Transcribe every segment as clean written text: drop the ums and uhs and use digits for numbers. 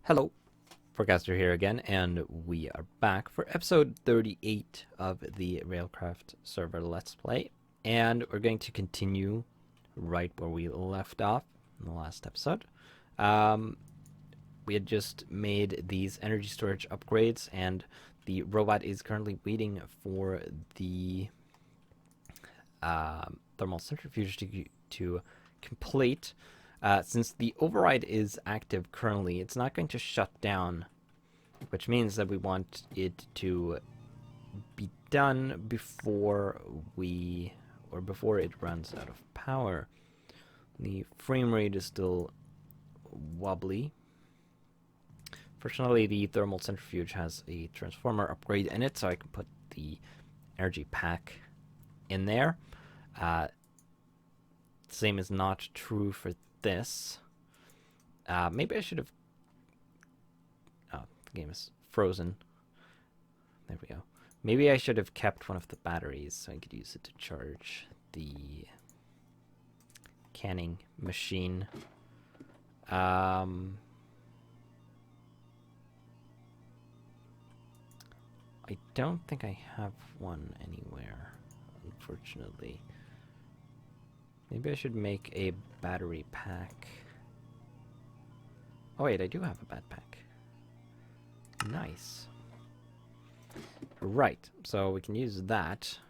Hello, Forecaster here again, and we are back for episode 38 of the Railcraft server Let's Play, and we're going to continue right where we left off in the last episode. We had just made these energy storage upgrades, and the robot is currently waiting for the thermal centrifuge to complete. Since the override is active currently, it's not going to shut down, which means that we want it to be done before it runs out of power. The frame rate is still wobbly. Fortunately, the thermal centrifuge has a transformer upgrade in it, so I can put the energy pack in there. Same is not true for this. Maybe I should have... Oh, the game is frozen. There we go. Maybe I should have kept one of the batteries so I could use it to charge the canning machine. I don't think I have one anywhere, unfortunately. Maybe I should make a battery pack. Oh wait, I do have a bat pack. Nice. Right, so we can use that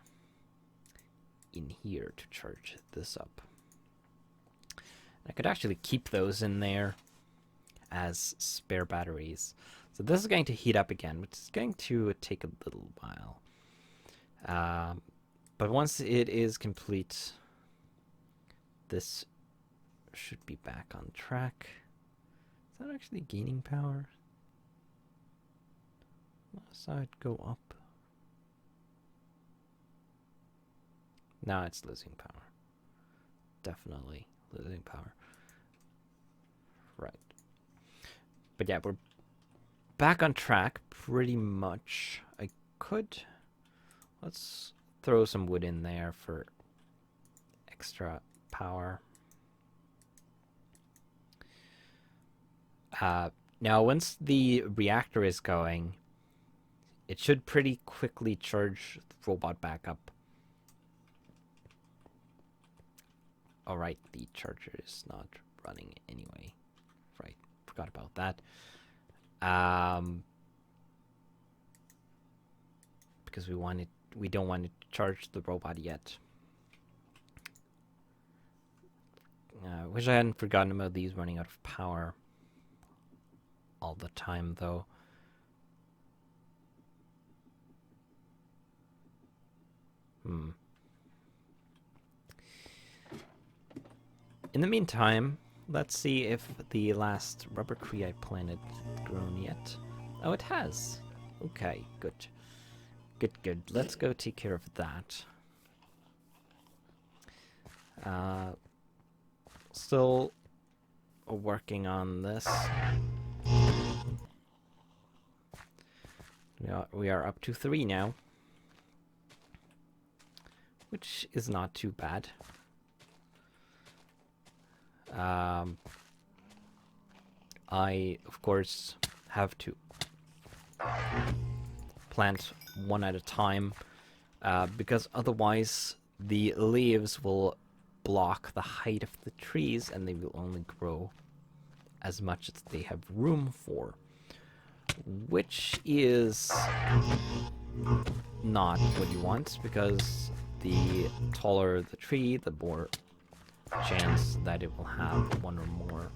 in here to charge this up. I could actually keep those in there as spare batteries. So this is going to heat up again, which is going to take a little while. But once it is complete, this should be back on track. Is that actually gaining power? I saw it go up. Now it's losing power. Definitely losing power. Right. But yeah, we're back on track pretty much. Let's throw some wood in there for extra power. Now, once the reactor is going, it should pretty quickly charge the robot back up. Alright, the charger is not running anyway. Right, forgot about that. Because we don't want it to charge the robot yet. Wish I hadn't forgotten about these running out of power all the time, though. In the meantime, let's see if the last rubber tree I planted grown yet. Oh, it has. Okay, good. Good. Let's go take care of that. Still working on this. We are up to 3 now, which is not too bad. I, of course, have to plant one at a time, because otherwise the leaves will block the height of the trees and they will only grow as much as they have room for, which is not what you want, because the taller the tree, the more chance that it will have one or more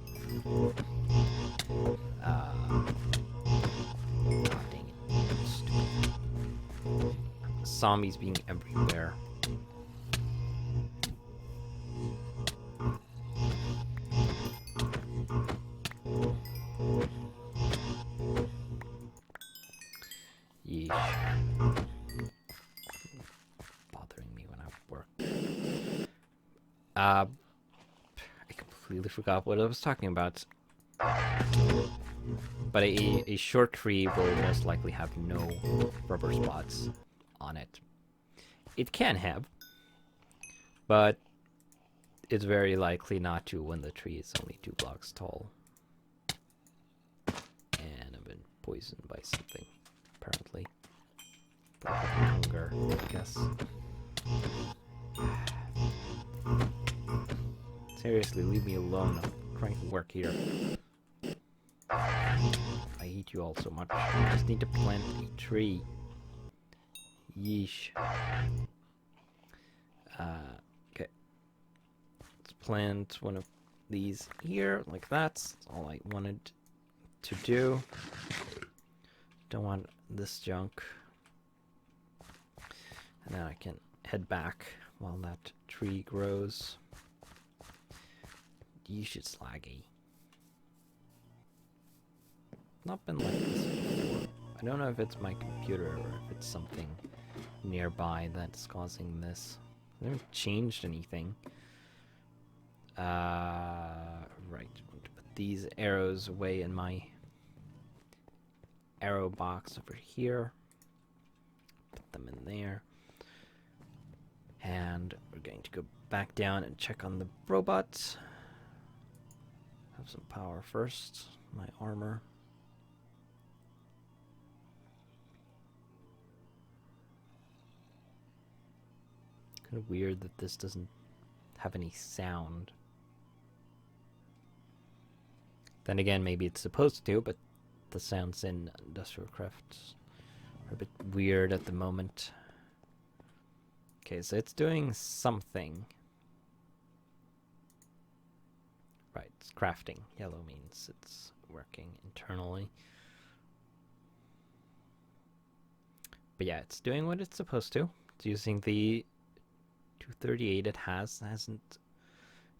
dang it. Stupid. Zombies being everywhere. Yeesh. Bothering me when I work. I completely forgot what I was talking about. But a short tree will most likely have no rubber spots on it. It can have, but it's very likely not to when the tree is only 2 blocks tall. poisoned by something, apparently. Probably hunger, I guess. Seriously, leave me alone. I'm trying to work here. I hate you all so much. I just need to plant a tree. Yeesh. Okay. Let's plant one of these here, like that. That's all I wanted to do. Don't want this junk. And now I can head back while that tree grows. Yeesh, it's laggy. Not been like this before. I don't know if it's my computer or if it's something nearby that's causing this. I haven't changed anything. Right. Put these arrows away in my arrow box over here. Put them in there. And we're going to go back down and check on the robot. Have some power first. My armor. Kind of weird that this doesn't have any sound. Then again, maybe it's supposed to, but the sounds in Industrial Crafts are a bit weird at the moment. Okay, so it's doing something. Right, it's crafting. Yellow means it's working internally. But yeah, it's doing what it's supposed to. It's using the 238 it has. It hasn't.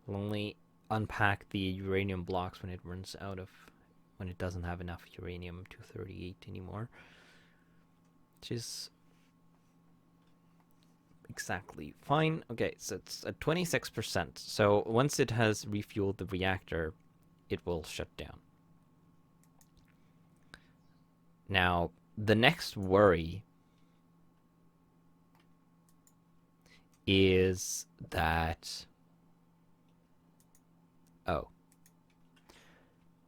It'll only unpack the uranium blocks when it runs out of, when it doesn't have enough uranium 238 anymore. Which is exactly fine. Okay, so it's at 26%. So once it has refueled the reactor, it will shut down. Now, the next worry is that, oh,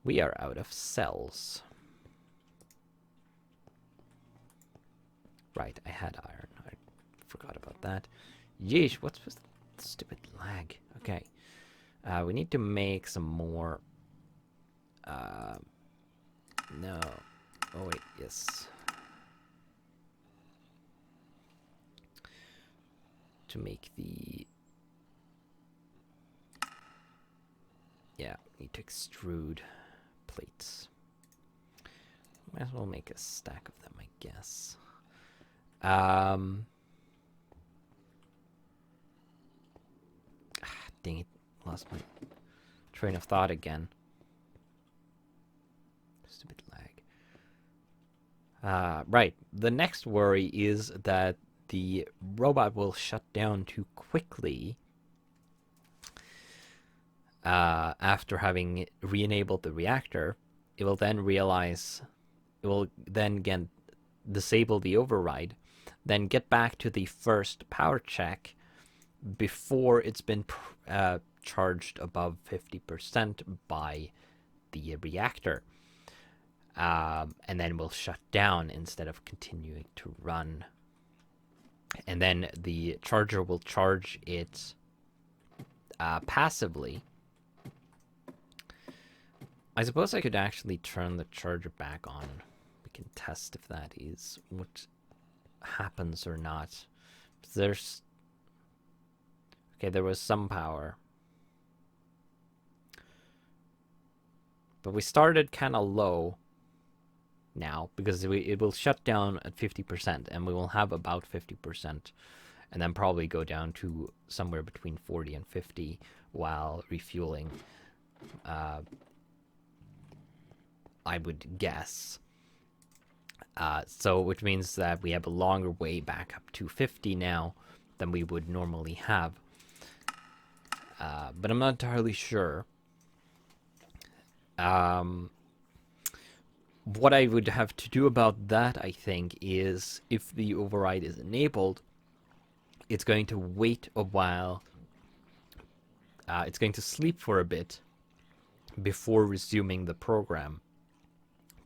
we are out of cells. Right, I had iron. I forgot about that. Yeesh, what's with the stupid lag? Okay. We need to make some more. No. Oh, wait, yes. To make the. Yeah, need to extrude plates. Might as well make a stack of them, I guess. Dang it, lost my train of thought again. Stupid lag. Right, the next worry is that the robot will shut down too quickly after having re-enabled the reactor. It will then realize, it will then again disable the override, then get back to the first power check before it's been charged above 50% by the reactor. And then will shut down instead of continuing to run. And then the charger will charge it passively. I suppose I could actually turn the charger back on. We can test if that is what happens or not. There's... Okay, there was some power. But we started kind of low now, because it will shut down at 50%, and we will have about 50%, and then probably go down to somewhere between 40 and 50 while refueling. I would guess. So, which means that we have a longer way back up to 50 now than we would normally have. But I'm not entirely sure. What I would have to do about that, I think, is if the override is enabled, it's going to wait a while. It's going to sleep for a bit before resuming the program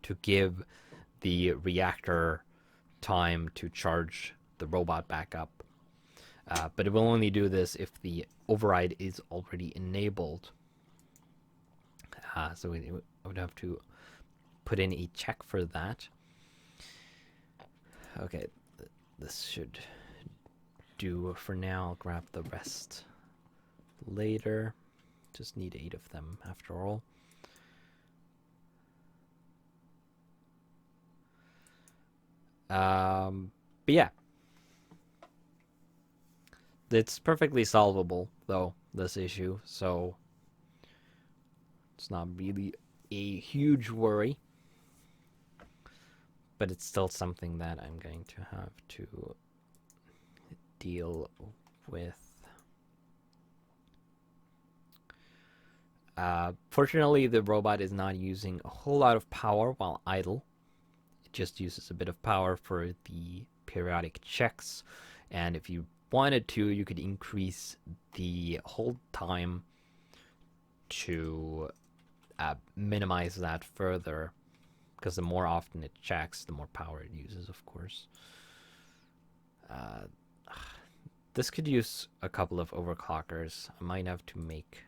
to give the reactor time to charge the robot back up. But it will only do this if the override is already enabled. So I would have to put in a check for that. Okay, this should do for now. I'll grab the rest later. Just need 8 of them after all. But yeah. It's perfectly solvable, though, this issue, so it's not really a huge worry. But it's still something that I'm going to have to deal with. Fortunately, the robot is not using a whole lot of power while idle. It just uses a bit of power for the periodic checks, and if you wanted to, you could increase the hold time to minimize that further, because the more often it checks, the more power it uses, of course. This could use a couple of overclockers. I might have to make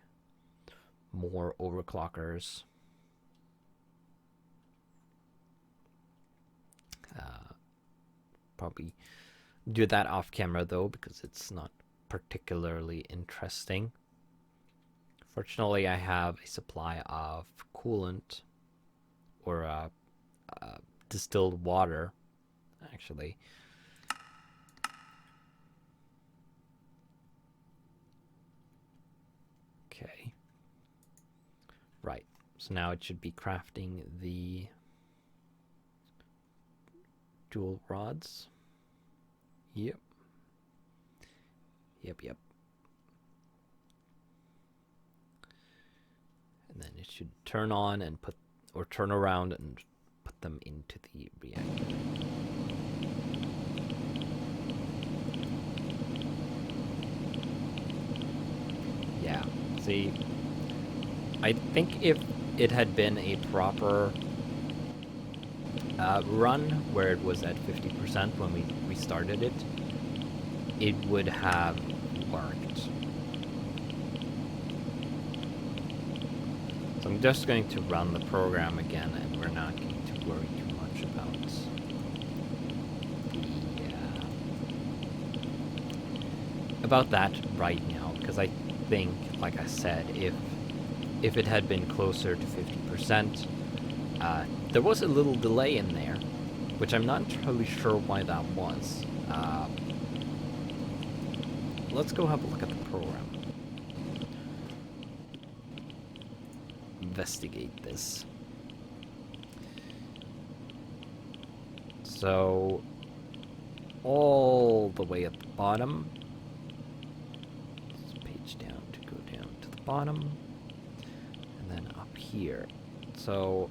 more overclockers. Probably do that off camera though, because it's not particularly interesting. Fortunately, I have a supply of coolant, or distilled water, actually. Okay. Right. So now it should be crafting the dual rods. Yep. Yep. And then it should turn on and put, or turn around and put them into the reactor. Yeah, see, I think if it had been a proper run where it was at 50% when we started it, it would have worked. So I'm just going to run the program again, and we're not going to worry too much about that right now, because I think, like I said, if it had been closer to 50%, there was a little delay in there, which I'm not entirely sure why that was. Let's go have a look at the program. Investigate this. So, all the way at the bottom, this page down to go down to the bottom, and then up here. So,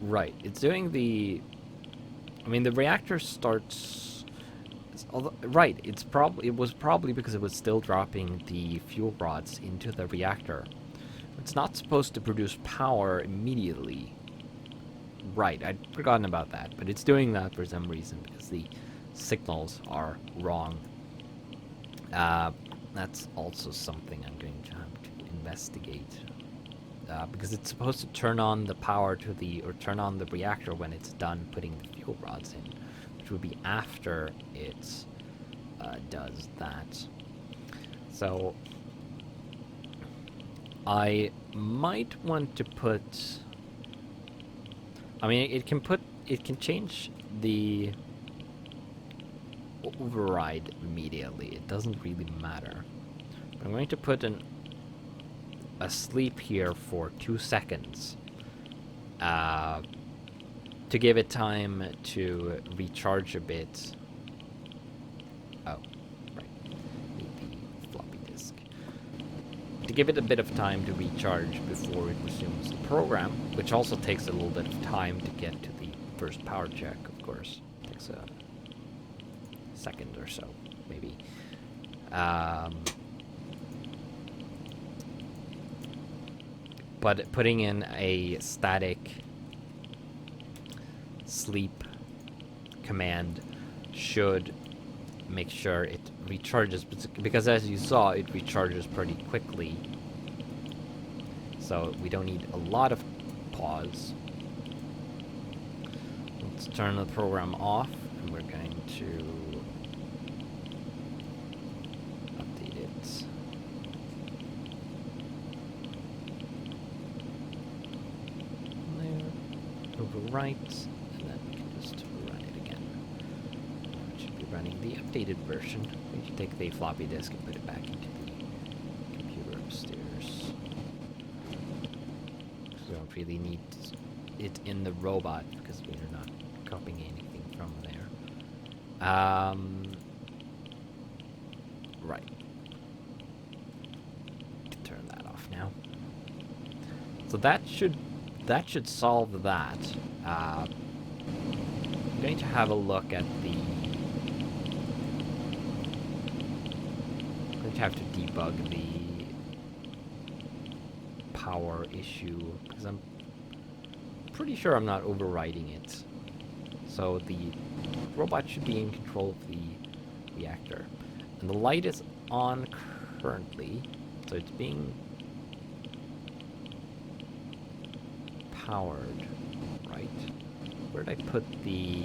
right, it's doing the, I mean, the reactor starts, right, it was probably because it was still dropping the fuel rods into the reactor. It's not supposed to produce power immediately. Right, I'd forgotten about that, but it's doing that for some reason because the signals are wrong. That's also something I'm going to have to investigate. Because it's supposed to turn on the power to or turn on the reactor when it's done putting the fuel rods in, which would be after it does that. So I might want to put, I mean, it can change the override immediately. It doesn't really matter. But I'm going to put a sleep here for 2 seconds to give it time to recharge a bit. Oh, right. Need the floppy disk. To give it a bit of time to recharge before it resumes the program, which also takes a little bit of time to get to the first power check, of course. It takes a second or so, maybe. but putting in a static sleep command should make sure it recharges, because as you saw, it recharges pretty quickly. So we don't need a lot of pause. Let's turn the program off, and we're going to update it. There. Overwrite, and then we can just run it again. It should be running the updated version. We should take the floppy disk and put it back into the computer upstairs. We don't really need it in the robot because we are not copying anything from there. Right. Turn that off now. So that should solve that. I'm going to have a look at the. I'm going to have to debug the power issue because I'm pretty sure I'm not overriding it. So the robot should be in control of the reactor. And the light is on currently, so it's being powered, right? Where did I put the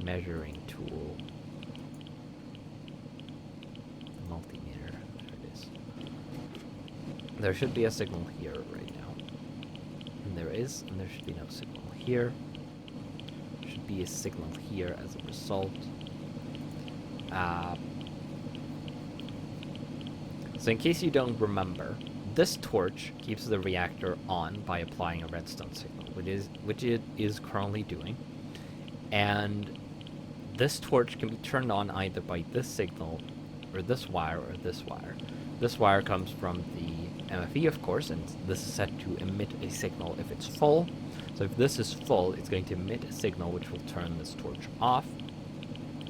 measuring tool? Multimeter, there it is. There should be a signal here right now. And there is, and there should be no signal here. Should be a signal here as a result. So in case you don't remember, this torch keeps the reactor on by applying a redstone signal, which it is currently doing. And this torch can be turned on either by this signal, or this wire, or this wire. This wire comes from the MFE, of course, and this is set to emit a signal if it's full. So if this is full, it's going to emit a signal which will turn this torch off.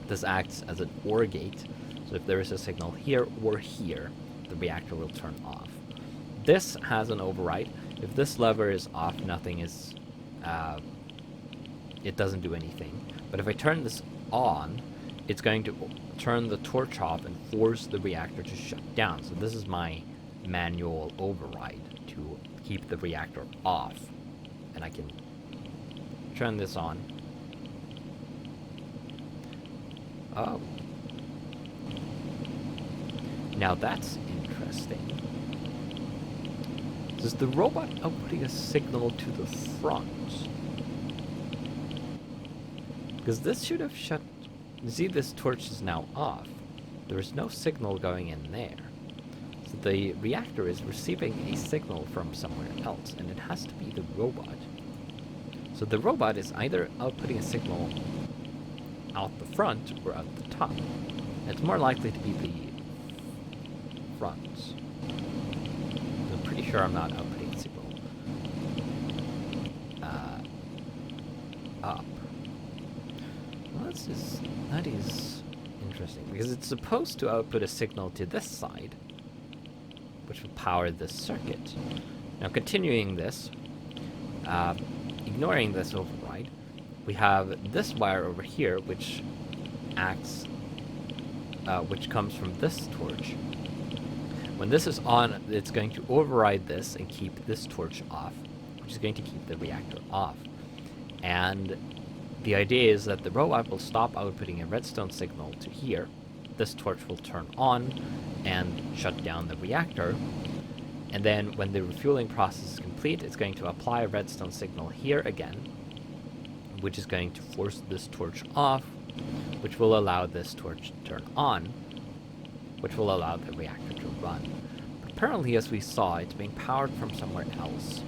This acts as an OR gate, so if there is a signal here or here, the reactor will turn off. This has an override. If this lever is off, nothing is, it doesn't do anything. But if I turn this on, it's going to turn the torch off and force the reactor to shut down. So this is my manual override to keep the reactor off. And I can turn this on. Oh. Now that's interesting. Is the robot outputting a signal to the front? Because this should have shut... You see, this torch is now off. There is no signal going in there. So the reactor is receiving a signal from somewhere else, and it has to be the robot. So the robot is either outputting a signal out the front or out the top. It's more likely to be the front. I'm pretty sure I'm not outputting a signal up. Well, that is interesting, because it's supposed to output a signal to this side, which will power this circuit. Now, continuing this, ignoring this override, we have this wire over here, which acts, which comes from this torch. When this is on, it's going to override this and keep this torch off, which is going to keep the reactor off. And the idea is that the robot will stop outputting a redstone signal to here. This torch will turn on and shut down the reactor. And then when the refueling process is complete, it's going to apply a redstone signal here again, which is going to force this torch off, which will allow this torch to turn on, which will allow the reactor to run. But apparently, as we saw, it's being powered from somewhere else.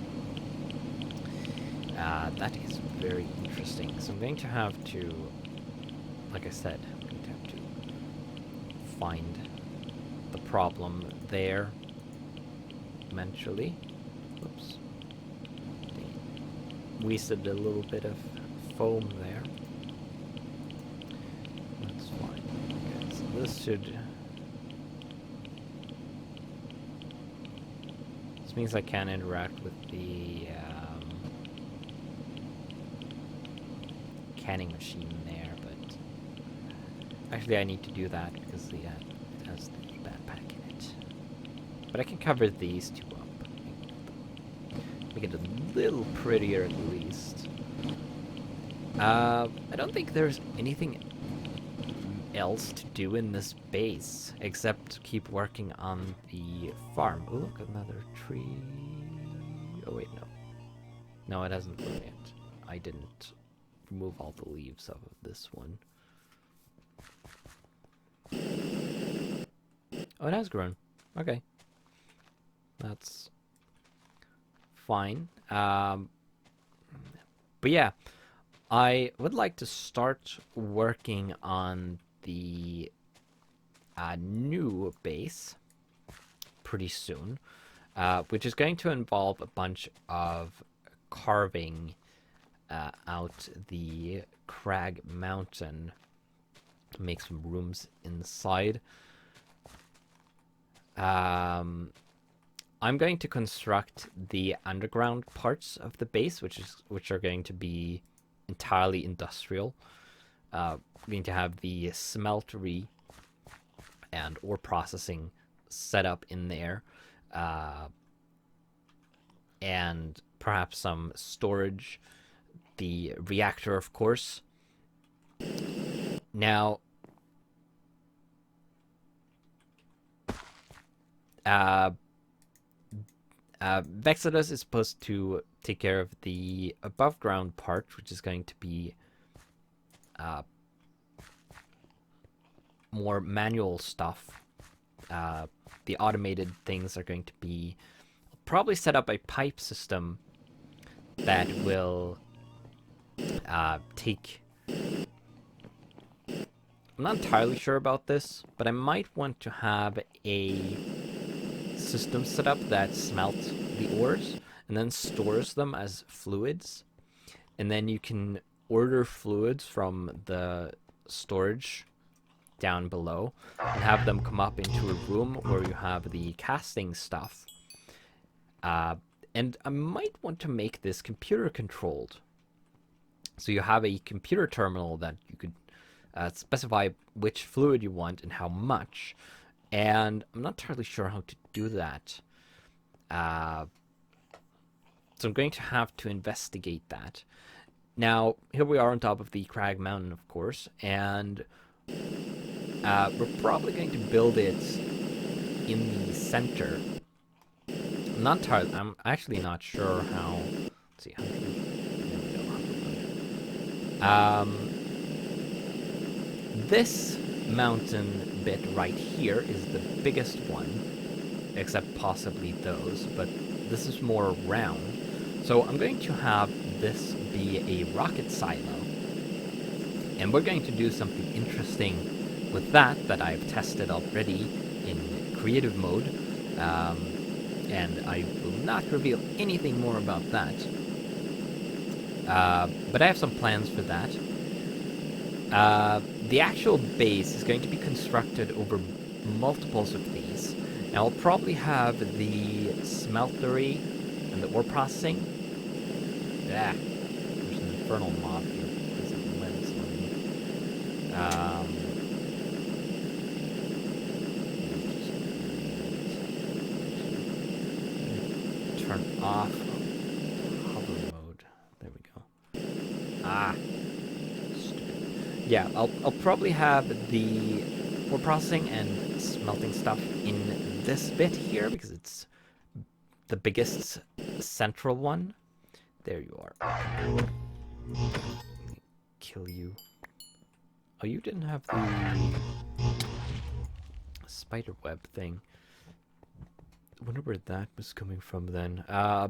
That is very interesting. So I'm going to have to, like I said, I'm going to have to find the problem there eventually. Oops. Wasted a little bit of foam there. That's fine. Okay, so this should... This means I can interact with the canning machine there, but actually I need to do that because it has the backpack in it. But I can cover these two up. Make it a little prettier at least. I don't think there's anything else to do in this base except keep working on the farm. Oh, look, another tree. Oh wait, no. No, it hasn't grown yet. I didn't remove all the leaves of this one. Oh, it has grown. Okay. That's fine. But yeah, I would like to start working on the new base pretty soon, which is going to involve a bunch of carving out the crag mountain to make some rooms inside. I'm going to construct the underground parts of the base, which are going to be entirely industrial. We're going to have the smeltery and ore processing set up in there, and perhaps some storage. The reactor, of course. Now, Vexodus is supposed to take care of the above ground part, which is going to be more manual stuff. The automated things are going to be probably set up a pipe system that will take... I'm not entirely sure about this, but I might want to have a system set up that smelts the ores and then stores them as fluids. And then you can order fluids from the storage down below and have them come up into a room where you have the casting stuff. And I might want to make this computer controlled. So you have a computer terminal that you could specify which fluid you want and how much. And I'm not entirely sure how to do that. So I'm going to have to investigate that. Now, here we are on top of the Crag Mountain, of course, and we're probably going to build it in the center. I'm actually not sure how. Let's see. This mountain bit right here is the biggest one, except possibly those, but this is more round. So I'm going to have this be a rocket silo, and we're going to do something interesting with that I've tested already in creative mode, and I will not reveal anything more about that. But I have some plans for that. The actual base is going to be constructed over multiples of these. And I'll probably have the smeltery and the ore processing. Yeah, there's an infernal mob here because of the lens on me. Turn off hover mode. There we go. Ah. Yeah, I'll probably have the ore processing and smelting stuff in this bit here because it's the biggest central one. There you are. Kill you. Oh, you didn't have the spider web thing. I wonder where that was coming from then. I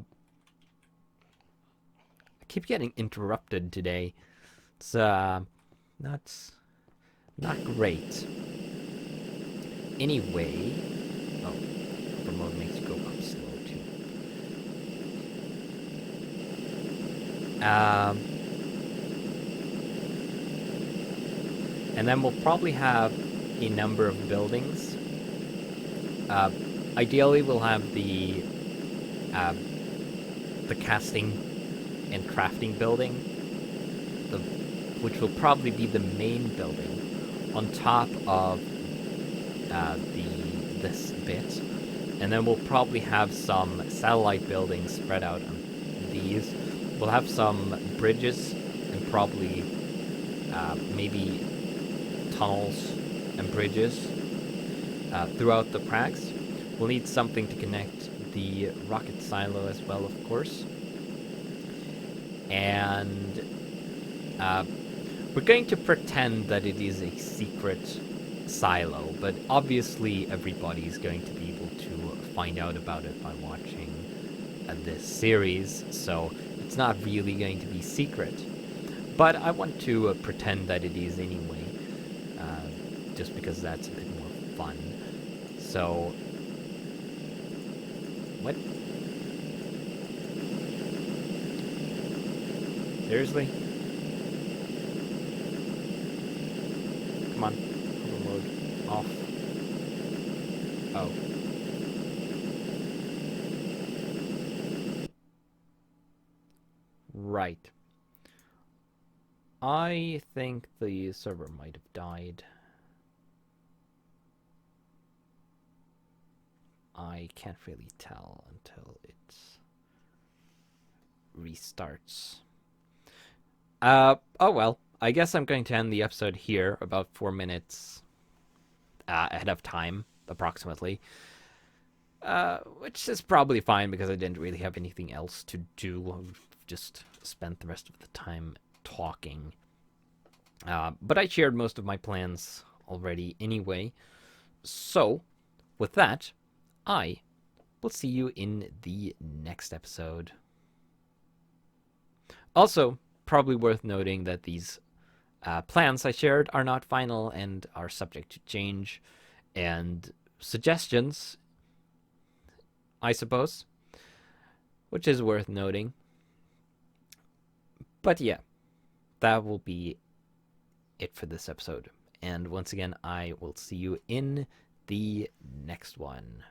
keep getting interrupted today. It's not great. Anyway, oh, hover mode makes you go up slow too. And then we'll probably have a number of buildings. Ideally, we'll have the the casting and crafting building, which will probably be the main building, on top of this bit, and then we'll probably have some satellite buildings spread out on these. We'll have some bridges and probably maybe tunnels and bridges throughout the cracks. We'll need something to connect the rocket silo as well, of course. And we're going to pretend that it is a secret silo, but obviously everybody's going to be able to find out about it by watching this series, so it's not really going to be secret. But I want to pretend that it is anyway, just because that's a bit more fun. So, what? Seriously? Come on. Hover mode off. Oh. Right. I think the server might have died. I can't really tell until it restarts. Oh well. I guess I'm going to end the episode here, about 4 minutes ahead of time, approximately. Which is probably fine because I didn't really have anything else to do. I've just spent the rest of the time talking. But I shared most of my plans already anyway. So, with that, I will see you in the next episode. Also, probably worth noting that these plans I shared are not final and are subject to change, and suggestions, I suppose, which is worth noting. But yeah, that will be it for this episode. And once again, I will see you in the next one.